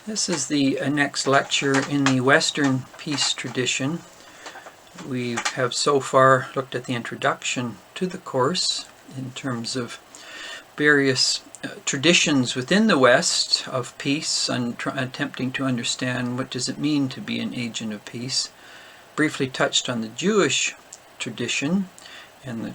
This is the next lecture in the Western peace tradition. We have so far looked at the introduction to the course in terms of various traditions within the West of peace and attempting to understand what does it mean to be an agent of peace. Briefly touched on the Jewish tradition and the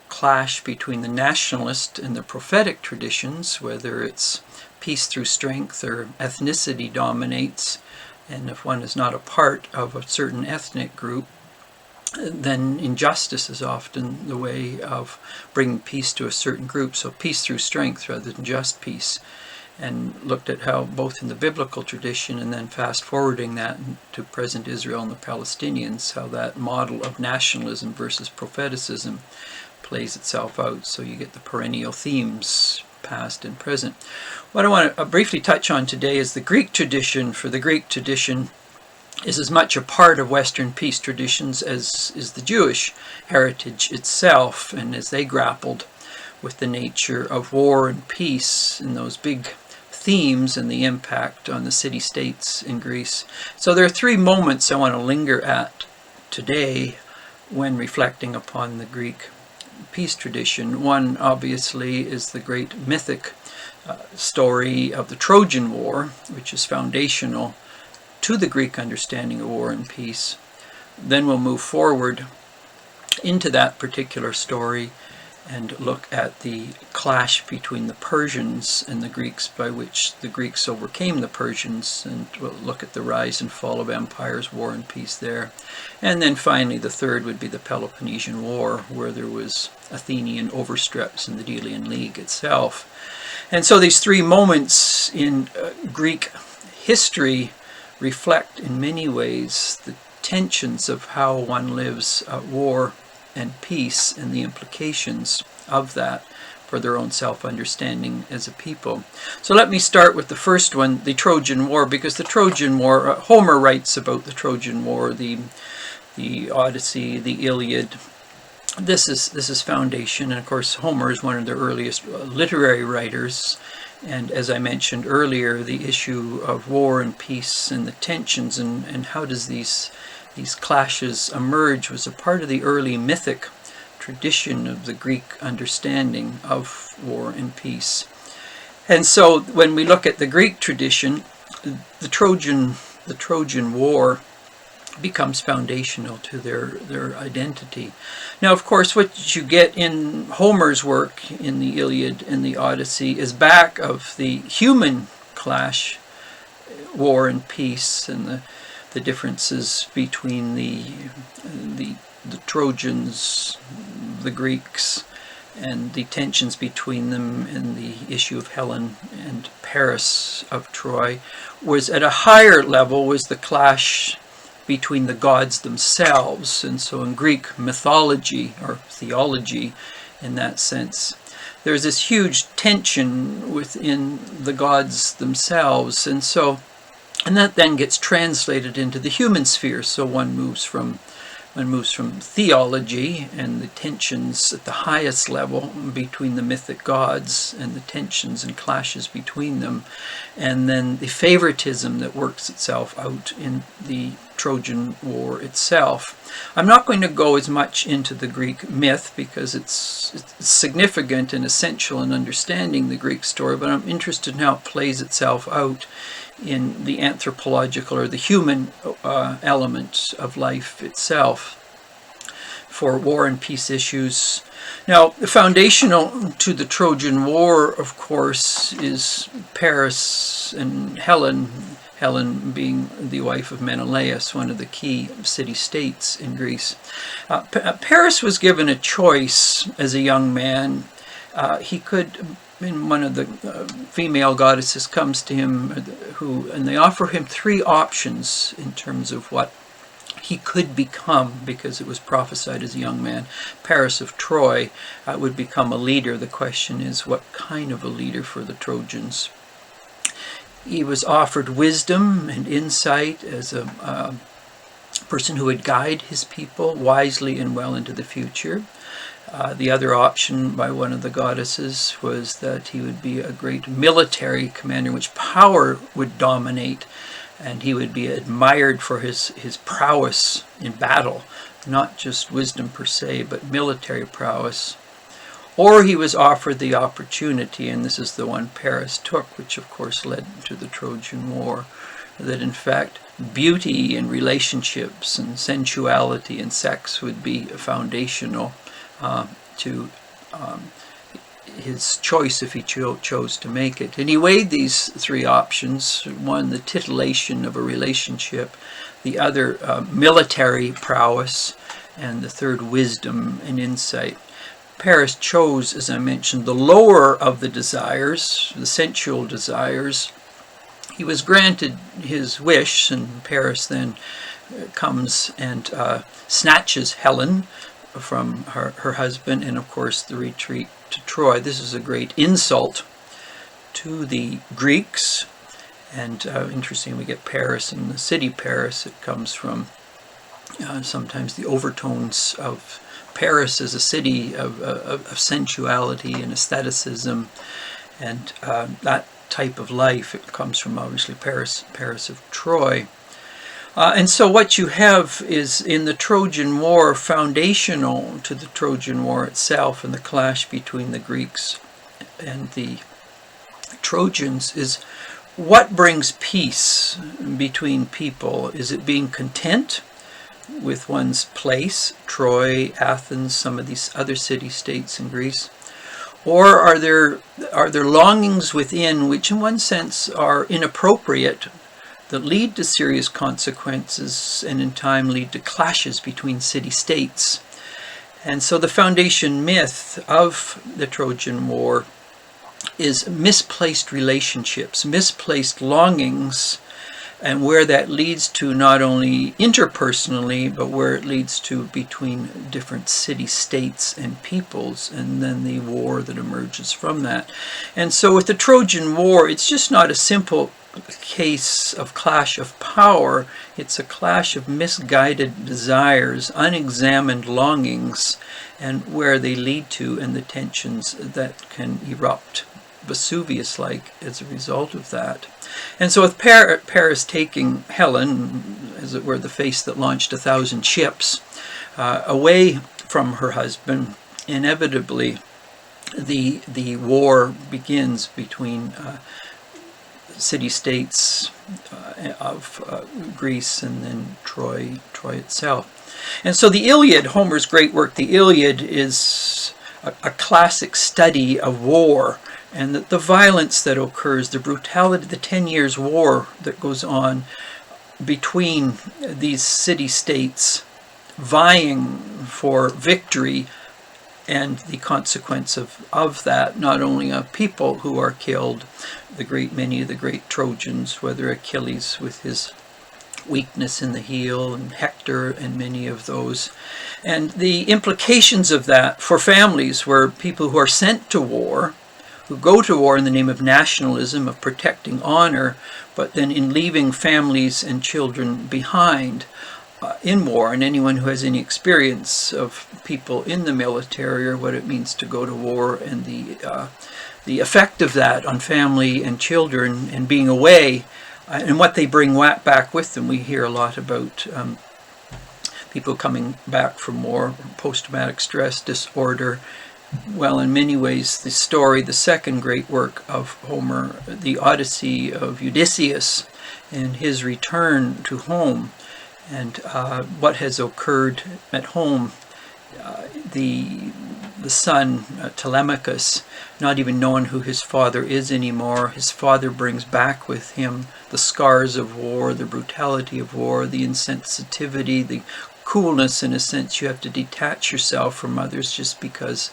clash between the nationalist and the prophetic traditions, whether it's peace through strength or ethnicity dominates, and if one is not a part of a certain ethnic group, then injustice is often the way of bringing peace to a certain group. So peace through strength rather than just peace. And looked at how both in the biblical tradition and then fast forwarding that to present Israel and the Palestinians, how that model of nationalism versus propheticism plays itself out. So you get the perennial themes, past and present. What I want to briefly touch on today is the Greek tradition. For the Greek tradition is as much a part of Western peace traditions as is the Jewish heritage itself, and as they grappled with the nature of war and peace and those big themes and the impact on the city-states in Greece. So there are three moments I want to linger at today when reflecting upon the Greek peace tradition. One, obviously, is the great mythic story of the Trojan War, which is foundational to the Greek understanding of war and peace. Then we'll move forward into that particular story and look at the clash between the Persians and the Greeks, by which the Greeks overcame the Persians, and we'll look at the rise and fall of empires, war and peace there. And then finally the third would be the Peloponnesian War, where there was Athenian overstreps in the Delian League itself. And so these three moments in Greek history reflect in many ways the tensions of how one lives war and peace and the implications of that for their own self-understanding as a people. So let me start with the first one, the Trojan War, because the Trojan War, Homer writes about the Trojan War, the Odyssey, the Iliad. This is foundation, and of course Homer is one of the earliest literary writers. And as I mentioned earlier, the issue of war and peace and the tensions and how does these clashes emerge was a part of the early mythic tradition of the Greek understanding of war and peace. And so when we look at the Greek tradition, the Trojan War becomes foundational to their identity. Now, of course, what you get in Homer's work in the Iliad and the Odyssey is back of the human clash, war and peace, and the differences between the Trojans, the Greeks, and the tensions between them, and the issue of Helen and Paris of Troy. Was at a higher level was the clash between the gods themselves. And so in Greek mythology, or theology in that sense, there's this huge tension within the gods themselves. And that then gets translated into the human sphere. So one moves from theology and the tensions at the highest level between the mythic gods and the tensions and clashes between them, and then the favoritism that works itself out in the Trojan War itself. I'm not going to go as much into the Greek myth because it's significant and essential in understanding the Greek story, but I'm interested in how it plays itself out in the anthropological or the human element of life itself for war and peace issues. Now, foundational to the Trojan War, of course, is Paris and Helen, Helen being the wife of Menelaus, one of the key city-states in Greece. Paris was given a choice as a young man. He could, when one of the female goddesses comes to him, and they offer him three options in terms of what he could become, because it was prophesied as a young man. Paris of Troy would become a leader. The question is, what kind of a leader for the Trojans? He was offered wisdom and insight as a person who would guide his people wisely and well into the future. The other option by one of the goddesses was that he would be a great military commander in which power would dominate, and he would be admired for his prowess in battle, not just wisdom per se, but military prowess. Or he was offered the opportunity, and this is the one Paris took, which of course led to the Trojan War, that in fact beauty and relationships and sensuality and sex would be foundational to his choice if he chose to make it. And he weighed these three options: one, the titillation of a relationship; the other, military prowess; and the third, wisdom and insight. Paris chose, as I mentioned, the lower of the desires, the sensual desires. He was granted his wish, and Paris then comes and snatches Helen from her husband, and of course the retreat to Troy. This is a great insult to the Greeks, and interesting, we get Paris in the city Paris. It comes from sometimes the overtones of Paris as a city of sensuality and aestheticism, and that type of life. It comes from obviously Paris of Troy. And so what you have is, in the Trojan War, foundational to the Trojan War itself and the clash between the Greeks and the Trojans, is what brings peace between people. Is it being content with one's place, Troy, Athens, some of these other city-states in Greece? Or are there longings within which in one sense are inappropriate, that lead to serious consequences and in time lead to clashes between city-states? And so the foundation myth of the Trojan War is misplaced relationships, misplaced longings, and where that leads to not only interpersonally, but where it leads to between different city-states and peoples, and then the war that emerges from that. And so with the Trojan War, it's just not a simple case of clash of power. It's a clash of misguided desires, unexamined longings, and where they lead to, and the tensions that can erupt Vesuvius-like as a result of that. And so with Paris taking Helen, as it were the face that launched 1,000 ships, away from her husband, inevitably the war begins between city-states of Greece and then Troy itself. And so the Iliad, Homer's great work, the Iliad, is a classic study of war, and the violence that occurs, the brutality, the 10 years war that goes on between these city-states vying for victory, and the consequence of that, not only of people who are killed, many of the great Trojans, whether Achilles with his weakness in the heel, and Hector, and many of those, and the implications of that for families, where people who are sent to war, who go to war in the name of nationalism, of protecting honor, but then in leaving families and children behind in war. And anyone who has any experience of people in the military, or what it means to go to war, and the effect of that on family and children and being away, and what they bring back with them. We hear a lot about people coming back from war, post-traumatic stress disorder. Well, in many ways, the story, the second great work of Homer, the Odyssey of Odysseus, and his return to home, and what has occurred at home. The son, Telemachus, not even knowing who his father is anymore. His father brings back with him the scars of war, the brutality of war, the insensitivity, the coolness. In a sense, you have to detach yourself from others just because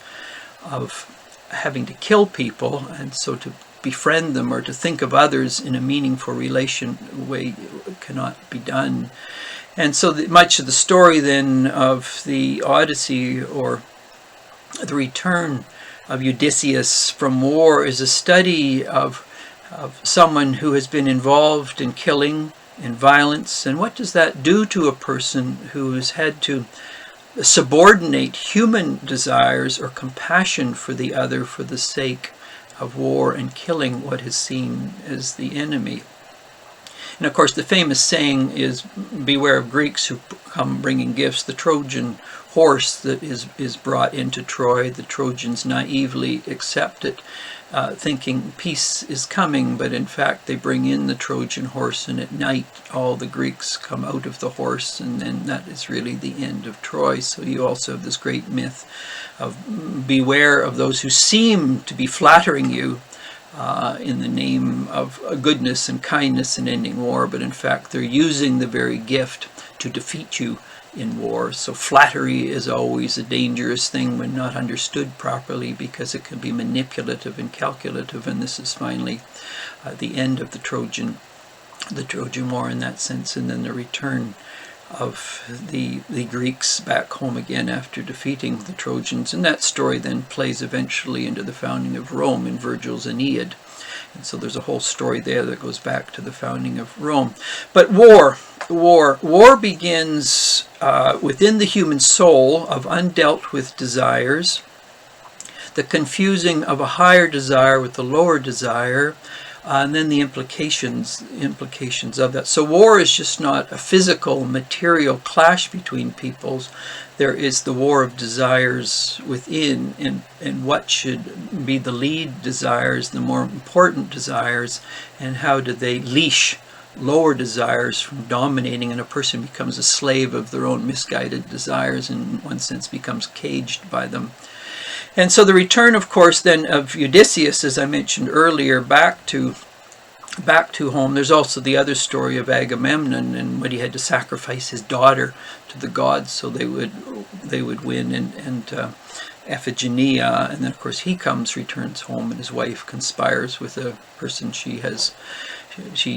of having to kill people, and so to befriend them or to think of others in a meaningful relation way cannot be done. And so much of the story then of the Odyssey, or the return of Odysseus from war, is a study of someone who has been involved in killing and violence, and what does that do to a person who has had to subordinate human desires or compassion for the other for the sake of war and killing what is seen as the enemy. And of course the famous saying is, beware of Greeks who come bringing gifts. The Trojan horse that is brought into Troy, the Trojans naively accept it, thinking peace is coming, but in fact they bring in the Trojan horse, and at night all the Greeks come out of the horse, and then that is really the end of Troy. So you also have this great myth of beware of those who seem to be flattering you in the name of goodness and kindness and ending war, but in fact they're using the very gift to defeat you in war. So flattery is always a dangerous thing when not understood properly, because it can be manipulative and calculative, and this is finally the end of the Trojan War in that sense, and then the return of the Greeks back home again after defeating the Trojans. And that story then plays eventually into the founding of Rome in Virgil's Aeneid. And so there's a whole story there that goes back to the founding of Rome. But war begins within the human soul of undealt with desires, the confusing of a higher desire with the lower desire, and then the implications of that. So war is just not a physical, material clash between peoples. There is the war of desires within, and what should be the lead desires, the more important desires, and how do they leash lower desires from dominating, and a person becomes a slave of their own misguided desires, and in one sense becomes caged by them. And so the return, of course, then of Odysseus, as I mentioned earlier, back to home. There's also the other story of Agamemnon and when he had to sacrifice his daughter to the gods so they would win, and Iphigenia, and then of course he returns home, and his wife conspires with a person she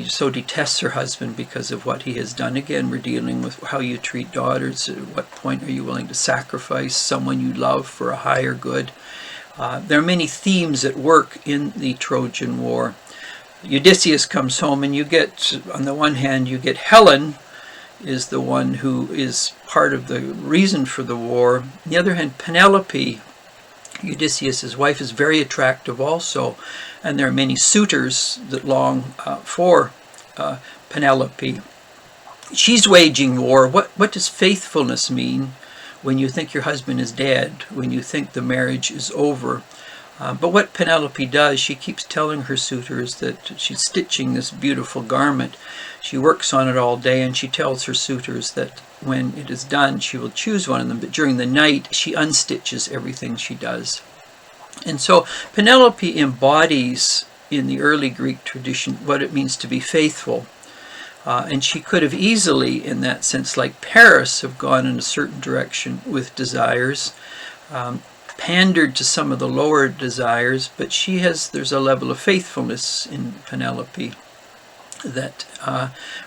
so detests her husband because of what he has done. Again, we're dealing with how you treat daughters. At what point are you willing to sacrifice someone you love for a higher good? There are many themes at work in the Trojan War. Odysseus comes home, and you get, on the one hand, you get Helen is the one who is part of the reason for the war. On the other hand, Penelope, Odysseus' wife, is very attractive also, and there are many suitors that long for Penelope. She's waging war. What does faithfulness mean when you think your husband is dead, when you think the marriage is over? But what Penelope does, she keeps telling her suitors that she's stitching this beautiful garment. She works on it all day, and she tells her suitors that when it is done, she will choose one of them. But during the night, she unstitches everything she does. And so Penelope embodies, in the early Greek tradition, what it means to be faithful. And she could have easily, in that sense, like Paris, have gone in a certain direction with desires, pandered to some of the lower desires, but there's a level of faithfulness in Penelope that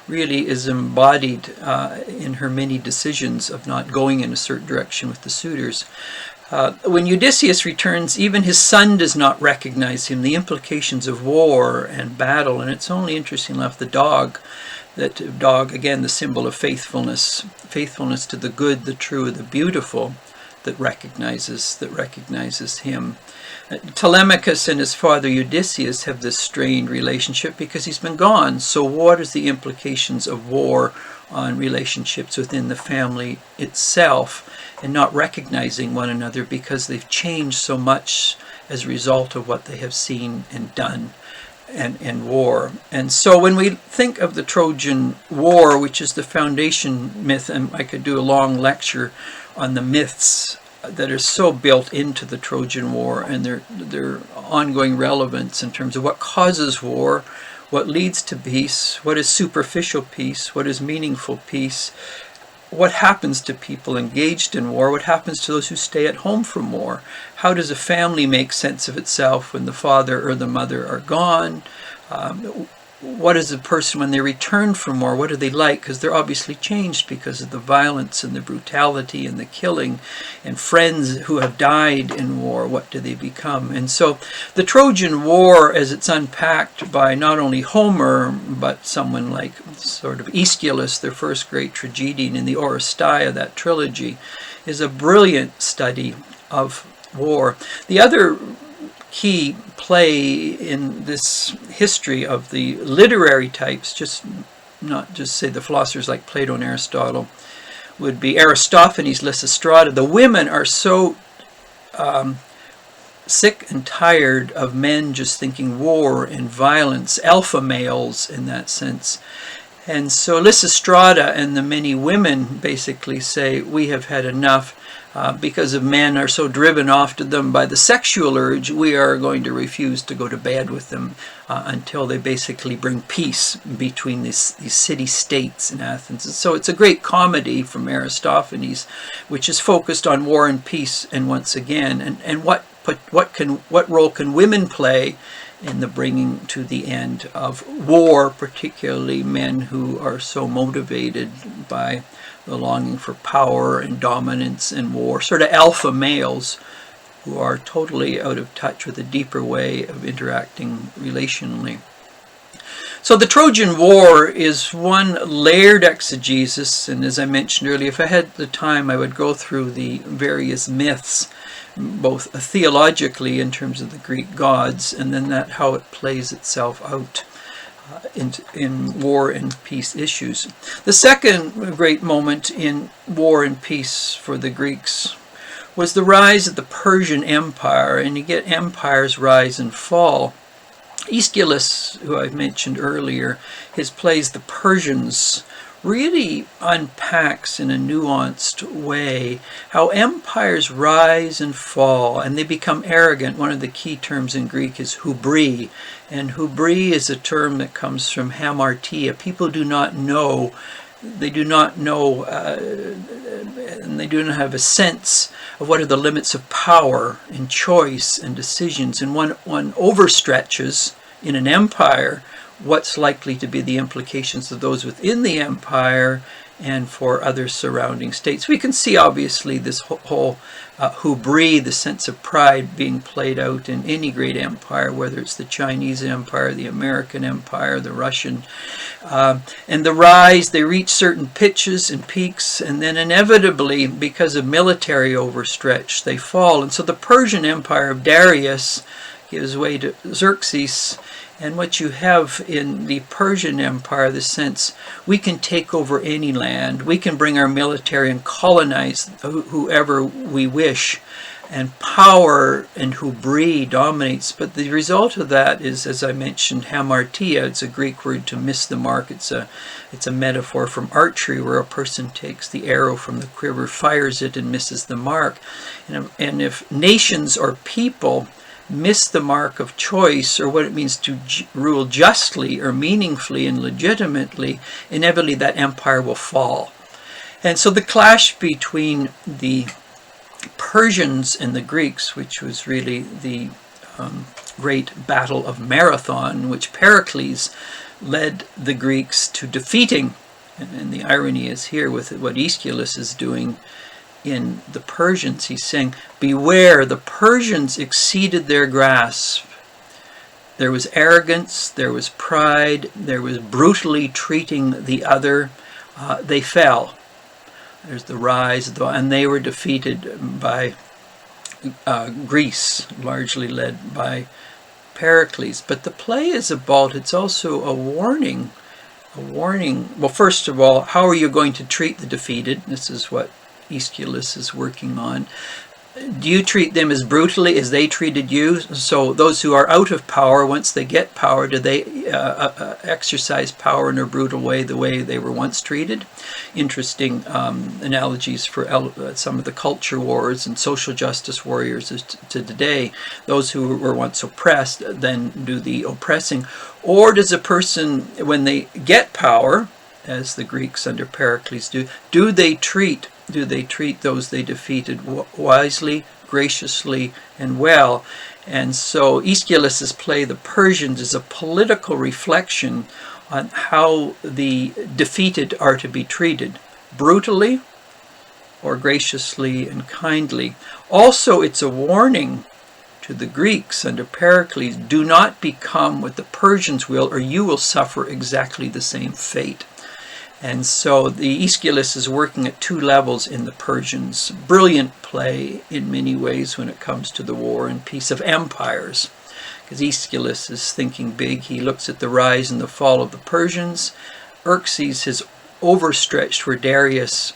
really is embodied in her many decisions of not going in a certain direction with the suitors. When Odysseus returns, even his son does not recognize him, the implications of war and battle, and it's only interesting enough the dog, again, the symbol of faithfulness to the good, the true, the beautiful, that recognizes him. Telemachus and his father Odysseus have this strained relationship because he's been gone. So what is the implications of war on relationships within the family itself, and not recognizing one another because they've changed so much as a result of what they have seen and done and war. And so when we think of the Trojan War, which is the foundation myth, and I could do a long lecture on the myths that are so built into the Trojan War and their ongoing relevance in terms of what causes war, what leads to peace, what is superficial peace, what is meaningful peace, what happens to people engaged in war, what happens to those who stay at home from war, how does a family make sense of itself when the father or the mother are gone, what is a person when they return from war, what are they like? Because they're obviously changed because of the violence and the brutality and the killing, and friends who have died in war, what do they become? And so the Trojan War, as it's unpacked by not only Homer, but someone like sort of Aeschylus, their first great tragedian in the Oresteia, that trilogy, is a brilliant study of war. The other key play in this history of the literary types, not just say the philosophers like Plato and Aristotle, would be Aristophanes, Lysistrata. The women are so sick and tired of men just thinking war and violence, alpha males in that sense. And so Lysistrata and the many women basically say, we have had enough. Because of men are so driven off to them by the sexual urge, we are going to refuse to go to bed with them until they basically bring peace between these city-states in Athens. And so it's a great comedy from Aristophanes, which is focused on war and peace, and once again, and what role can women play in the bringing to the end of war, particularly men who are so motivated by the longing for power and dominance and war, sort of alpha males who are totally out of touch with a deeper way of interacting relationally. So the Trojan War is one layered exegesis, and as I mentioned earlier, if I had the time I would go through the various myths, both theologically in terms of the Greek gods, and then how it plays itself out in war and peace issues. The second great moment in war and peace for the Greeks was the rise of the Persian Empire, and you get empires rise and fall. Aeschylus, who I've mentioned earlier, his plays The Persians, really unpacks in a nuanced way how empires rise and fall and they become arrogant. One of the key terms in Greek is hubris, and hubris is a term that comes from hamartia. People do not know, and they do not have a sense of what are the limits of power and choice and decisions, and one overstretches in an empire what's likely to be the implications of those within the empire and for other surrounding states. We can see obviously this whole hubris, the sense of pride, being played out in any great empire, whether it's the Chinese Empire, the American Empire, the Russian. And the rise, they reach certain pitches and peaks, and then inevitably, because of military overstretch, they fall. And so the Persian Empire of Darius gives way to Xerxes. And what you have in the Persian Empire, the sense we can take over any land, we can bring our military and colonize whoever we wish, and power and hubris dominates. But the result of that is, as I mentioned, hamartia. It's a Greek word to miss the mark. It's a metaphor from archery, where a person takes the arrow from the quiver, fires it, and misses the mark. And if nations or people miss the mark of choice, or what it means to rule justly or meaningfully and legitimately, inevitably that empire will fall. And so the clash between the Persians and the Greeks, which was really the great battle of Marathon, which Pericles led the Greeks to defeating, and the irony is here with what Aeschylus is doing in the Persians. He's saying, beware, the Persians exceeded their grasp. There was arrogance, there was pride, there was brutally treating the other. They fell. There's the rise, and they were defeated by Greece, largely led by Pericles. But the play is about, it's also a warning. Well, first of all, how are you going to treat the defeated? This is what Aeschylus is working on. Do you treat them as brutally as they treated you? So those who are out of power, once they get power, do they exercise power in a brutal way, the way they were once treated? Interesting analogies for some of the culture wars and social justice warriors to today. Those who were once oppressed then do the oppressing. Or does a person, when they get power, as the Greeks under Pericles do they treat those they defeated wisely, graciously, and well? And so Aeschylus's play, The Persians, is a political reflection on how the defeated are to be treated, brutally or graciously and kindly. Also, it's a warning to the Greeks under Pericles, do not become what the Persians will, or you will suffer exactly the same fate. And so the Aeschylus is working at two levels in the Persians. Brilliant play in many ways when it comes to the war and peace of empires. Because Aeschylus is thinking big. He looks at the rise and the fall of the Persians. Xerxes has overstretched where Darius,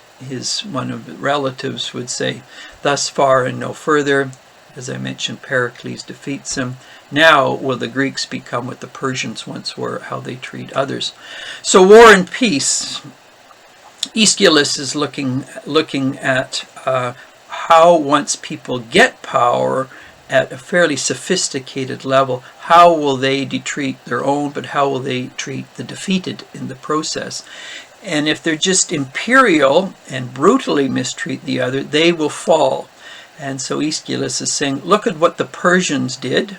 one of the relatives, would say, thus far and no further. As I mentioned, Pericles defeats him. Now will the Greeks become what the Persians once were, how they treat others. So war and peace. Aeschylus is looking at how once people get power at a fairly sophisticated level, how will they treat their own, but how will they treat the defeated in the process? And if they're just imperial and brutally mistreat the other, they will fall. And so Aeschylus is saying, look at what the Persians did.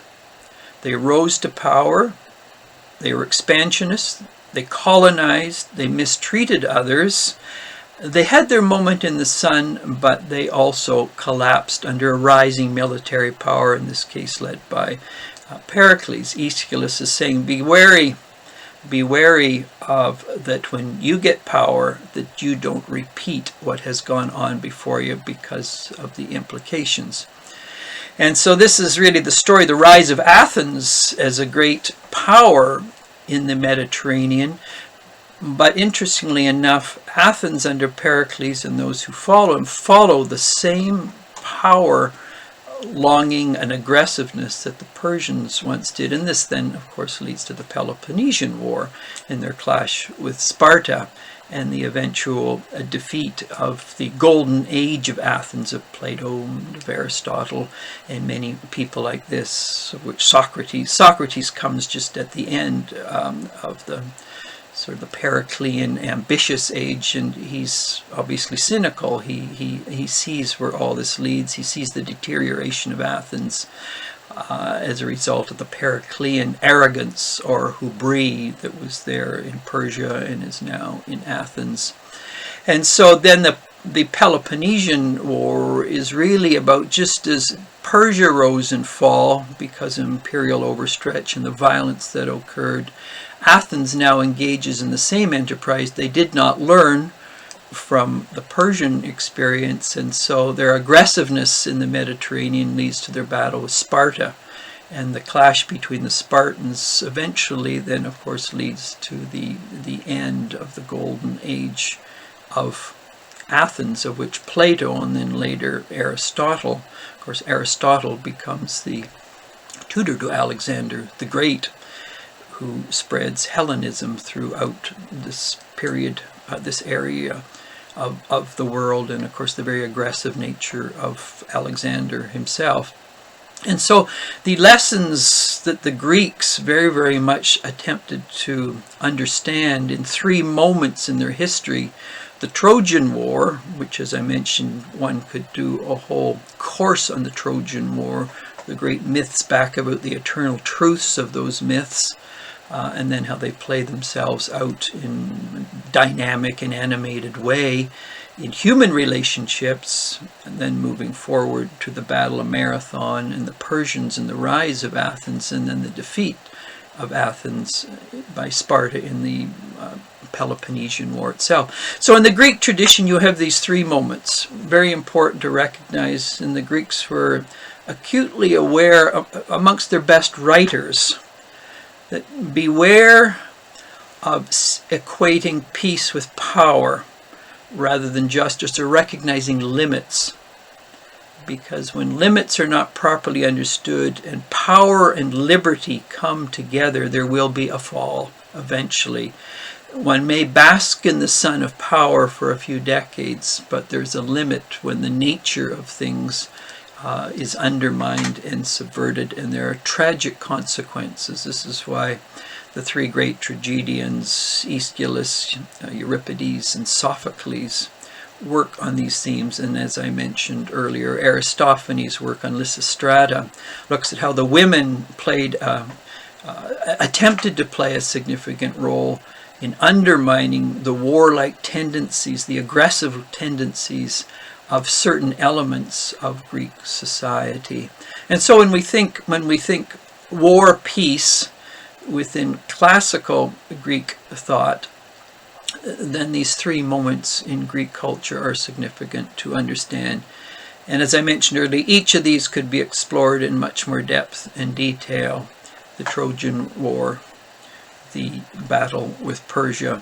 They rose to power, they were expansionists, they colonized, they mistreated others. They had their moment in the sun, but they also collapsed under a rising military power, in this case led by Pericles. Aeschylus is saying, be wary of that when you get power, that you don't repeat what has gone on before you because of the implications. And so this is really the story, the rise of Athens as a great power in the Mediterranean. But interestingly enough, Athens under Pericles and those who follow him follow the same power, longing and aggressiveness that the Persians once did. And this then, of course, leads to the Peloponnesian War and their clash with Sparta and the eventual defeat of the golden age of Athens, of Plato and of Aristotle and many people like this, of which Socrates comes just at the end of the sort of the Periclean ambitious age, and he's obviously cynical. He sees where all this leads. He sees the deterioration of Athens as a result of the Periclean arrogance or hubris that was there in Persia and is now in Athens. And so then the Peloponnesian War is really about, just as Persia rose and fall because of imperial overstretch and the violence that occurred, Athens now engages in the same enterprise. They did not learn from the Persian experience, and so their aggressiveness in the Mediterranean leads to their battle with Sparta. And the clash between the Spartans eventually then, of course, leads to the end of the golden age of Athens, of which Plato and then later Aristotle, of course, Aristotle becomes the tutor to Alexander the Great, who spreads Hellenism throughout this period, this area of the world, and of course the very aggressive nature of Alexander himself. And so the lessons that the Greeks very, very much attempted to understand in three moments in their history: the Trojan War, which, as I mentioned, one could do a whole course on the Trojan War, the great myths back about the eternal truths of those myths, and then how they play themselves out in a dynamic and animated way in human relationships, and then moving forward to the Battle of Marathon and the Persians and the rise of Athens, and then the defeat of Athens by Sparta in the Peloponnesian War itself. So in the Greek tradition you have these three moments, very important to recognize, and the Greeks were acutely aware amongst their best writers that beware of equating peace with power rather than justice, or recognizing limits. Because when limits are not properly understood and power and liberty come together, there will be a fall eventually. One may bask in the sun of power for a few decades, but there's a limit when the nature of things is undermined and subverted, and there are tragic consequences. This is why the three great tragedians, Aeschylus, Euripides, and Sophocles, work on these themes. And as I mentioned earlier, Aristophanes' work on Lysistrata looks at how the women attempted to play a significant role in undermining the warlike tendencies, the aggressive tendencies of certain elements of Greek society. And so when we think war, peace, within classical Greek thought, then these three moments in Greek culture are significant to understand. And as I mentioned earlier, each of these could be explored in much more depth and detail. The Trojan War, the battle with Persia,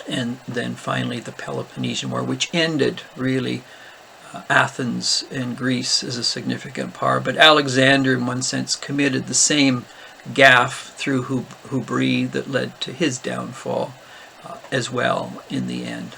and then finally the Peloponnesian War, which ended really Athens and Greece as a significant power. But Alexander, in one sense, committed the same gaffe through hubris that led to his downfall as well in the end.